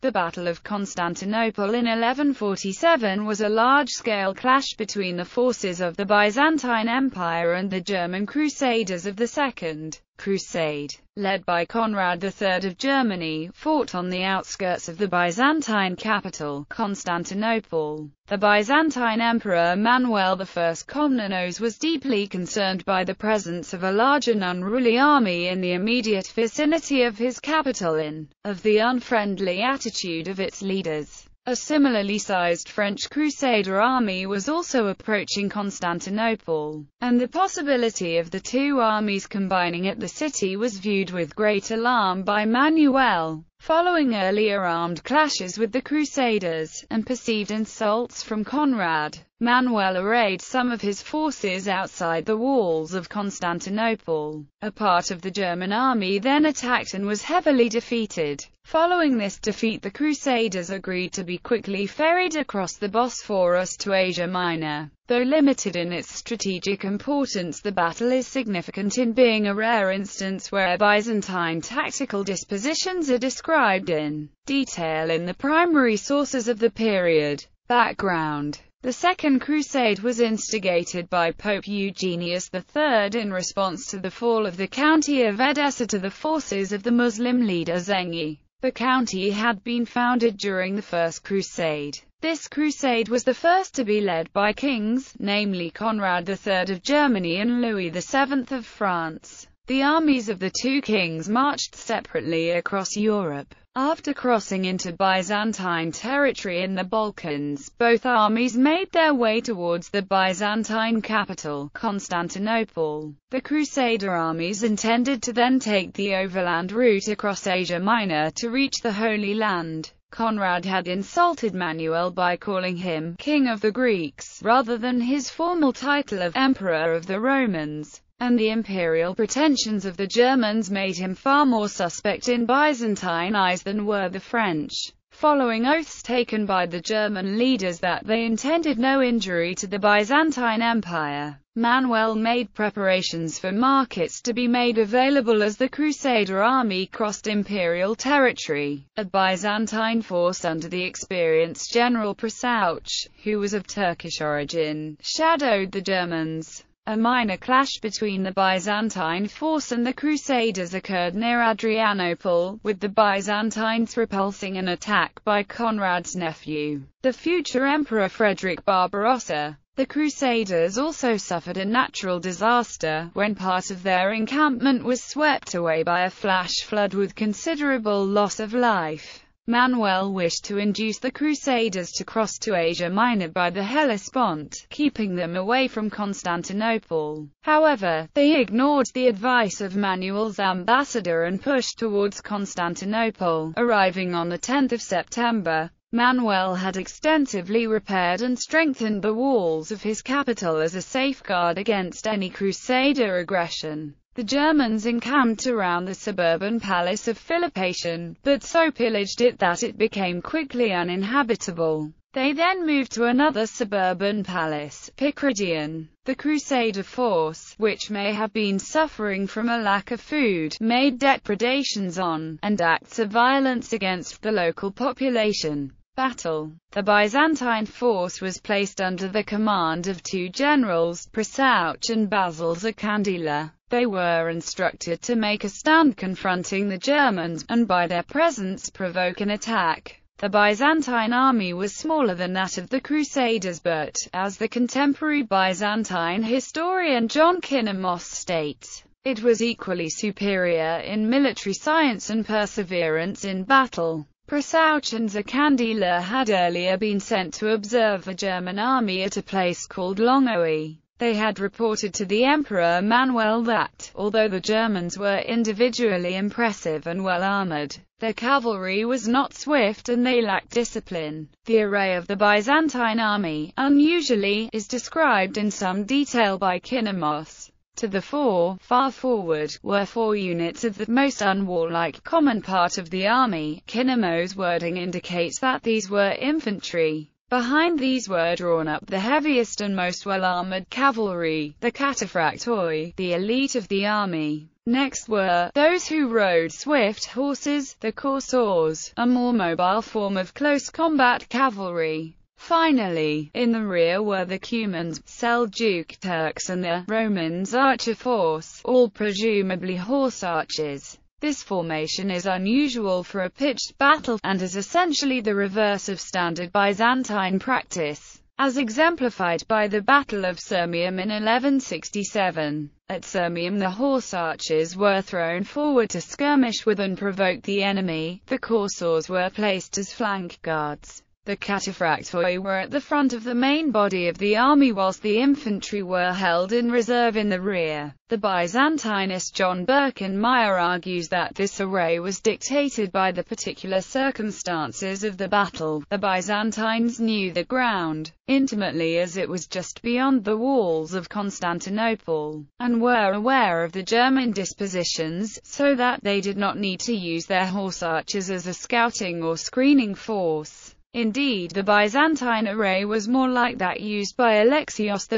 The Battle of Constantinople in 1147 was a large-scale clash between the forces of the Byzantine Empire and the German crusaders of the Second Crusade, led by Conrad III of Germany, fought on the outskirts of the Byzantine capital, Constantinople. The Byzantine Emperor Manuel I Komnenos was deeply concerned by the presence of a large and unruly army in the immediate vicinity of his capital of the unfriendly attitude of its leaders. A similarly sized French Crusader army was also approaching Constantinople, and the possibility of the two armies combining at the city was viewed with great alarm by Manuel. Following earlier armed clashes with the Crusaders, and perceived insults from Conrad, Manuel arrayed some of his forces outside the walls of Constantinople. A part of the German army then attacked and was heavily defeated. Following this defeat, the Crusaders agreed to be quickly ferried across the Bosphorus to Asia Minor. Though limited in its strategic importance, the battle is significant in being a rare instance where Byzantine tactical dispositions are described in detail in the primary sources of the period. Background: the Second Crusade was instigated by Pope Eugenius III in response to the fall of the county of Edessa to the forces of the Muslim leader Zengi. The county had been founded during the First Crusade. This crusade was the first to be led by kings, namely Conrad III of Germany and Louis VII of France. The armies of the two kings marched separately across Europe. After crossing into Byzantine territory in the Balkans, both armies made their way towards the Byzantine capital, Constantinople. The Crusader armies intended to then take the overland route across Asia Minor to reach the Holy Land. Conrad had insulted Manuel by calling him King of the Greeks, rather than his formal title of Emperor of the Romans, and the imperial pretensions of the Germans made him far more suspect in Byzantine eyes than were the French. Following oaths taken by the German leaders that they intended no injury to the Byzantine Empire, Manuel made preparations for markets to be made available as the Crusader army crossed imperial territory. A Byzantine force under the experienced General Prasouch, who was of Turkish origin, shadowed the Germans. A minor clash between the Byzantine force and the Crusaders occurred near Adrianople, with the Byzantines repulsing an attack by Conrad's nephew, the future Emperor Frederick Barbarossa. The Crusaders also suffered a natural disaster, when part of their encampment was swept away by a flash flood with considerable loss of life. Manuel wished to induce the Crusaders to cross to Asia Minor by the Hellespont, keeping them away from Constantinople. However, they ignored the advice of Manuel's ambassador and pushed towards Constantinople. Arriving on the 10th of September, Manuel had extensively repaired and strengthened the walls of his capital as a safeguard against any Crusader aggression. The Germans encamped around the suburban palace of Philippation, but so pillaged it that it became quickly uninhabitable. They then moved to another suburban palace, Picradion. The Crusader force, which may have been suffering from a lack of food, made depredations on, and acts of violence against, the local population. Battle. The Byzantine force was placed under the command of two generals, Prasouch and Basil Zakandila. They were instructed to make a stand confronting the Germans, and by their presence provoke an attack. The Byzantine army was smaller than that of the Crusaders, but, as the contemporary Byzantine historian John Kinemos states, it was equally superior in military science and perseverance in battle. Prasouch and Zakandila had earlier been sent to observe a German army at a place called Longwy. They had reported to the Emperor Manuel that, although the Germans were individually impressive and well-armored, their cavalry was not swift and they lacked discipline. The array of the Byzantine army, unusually, is described in some detail by Kinemos. To the fore, far forward, were 4 units of the most unwarlike common part of the army. Kinemos' wording indicates that these were infantry. Behind these were drawn up the heaviest and most well-armored cavalry, the cataphractoi, the elite of the army. Next were those who rode swift horses, the corsairs, a more mobile form of close combat cavalry. Finally, in the rear were the Cumans, Seljuk Turks and the Romans' archer force, all presumably horse archers. This formation is unusual for a pitched battle, and is essentially the reverse of standard Byzantine practice, as exemplified by the Battle of Sirmium in 1167. At Sirmium the horse archers were thrown forward to skirmish with and provoke the enemy, the corsairs were placed as flank guards. The cataphractoi were at the front of the main body of the army whilst the infantry were held in reserve in the rear. The Byzantinist John Birkenmeier argues that this array was dictated by the particular circumstances of the battle. The Byzantines knew the ground intimately, as it was just beyond the walls of Constantinople, and were aware of the German dispositions, so that they did not need to use their horse archers as a scouting or screening force. Indeed, the Byzantine array was more like that used by Alexios I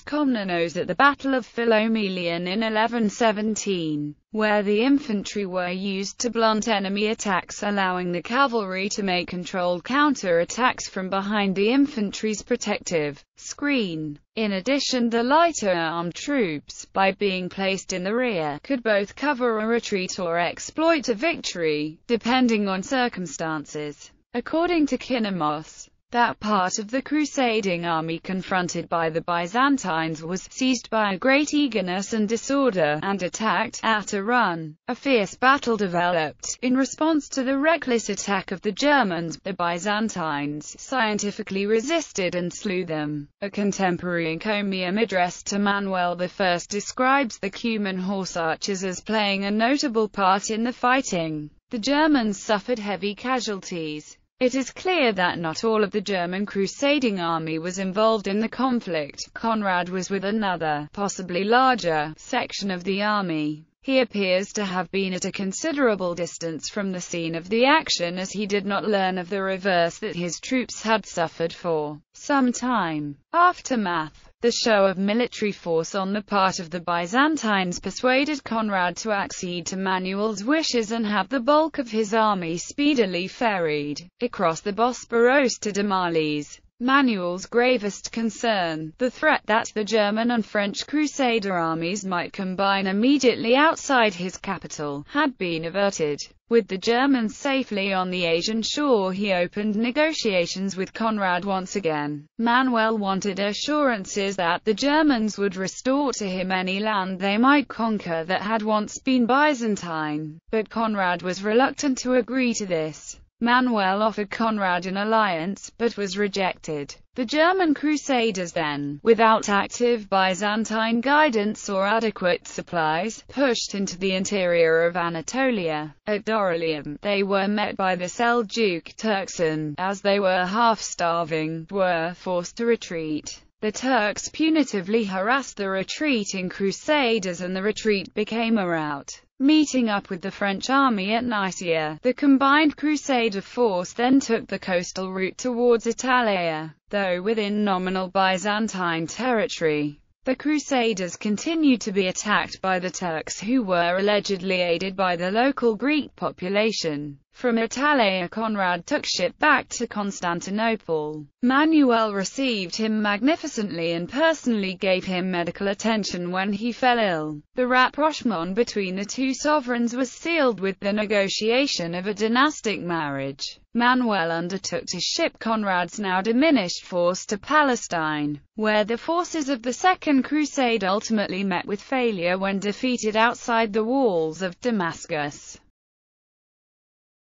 Komnenos at the Battle of Philomelion in 1117, where the infantry were used to blunt enemy attacks, allowing the cavalry to make controlled counter-attacks from behind the infantry's protective screen. In addition, the lighter armed troops, by being placed in the rear, could both cover a retreat or exploit a victory, depending on circumstances. According to Kinemos, that part of the crusading army confronted by the Byzantines was seized by a great eagerness and disorder, and attacked at a run. A fierce battle developed. In response to the reckless attack of the Germans, the Byzantines scientifically resisted and slew them. A contemporary encomium addressed to Manuel I describes the Cuman horse archers as playing a notable part in the fighting. The Germans suffered heavy casualties. It is clear that not all of the German crusading army was involved in the conflict. Conrad was with another, possibly larger, section of the army. He appears to have been at a considerable distance from the scene of the action, as he did not learn of the reverse that his troops had suffered for some time. Aftermath. The show of military force on the part of the Byzantines persuaded Conrad to accede to Manuel's wishes and have the bulk of his army speedily ferried across the Bosporus to Damales. Manuel's gravest concern, the threat that the German and French crusader armies might combine immediately outside his capital, had been averted. With the Germans safely on the Asian shore, he opened negotiations with Conrad once again. Manuel wanted assurances that the Germans would restore to him any land they might conquer that had once been Byzantine, but Conrad was reluctant to agree to this. Manuel offered Conrad an alliance, but was rejected. The German crusaders then, without active Byzantine guidance or adequate supplies, pushed into the interior of Anatolia. At Dorylaeum, they were met by the Seljuk Turks and, as they were half-starving, were forced to retreat. The Turks punitively harassed the retreating crusaders, and the retreat became a rout. Meeting up with the French army at Nicaea, the combined crusader force then took the coastal route towards Italia, though within nominal Byzantine territory. The Crusaders continued to be attacked by the Turks, who were allegedly aided by the local Greek population. From Italia, Conrad took ship back to Constantinople. Manuel received him magnificently and personally gave him medical attention when he fell ill. The rapprochement between the two sovereigns was sealed with the negotiation of a dynastic marriage. Manuel undertook to ship Conrad's now diminished force to Palestine, where the forces of the Second Crusade ultimately met with failure when defeated outside the walls of Damascus.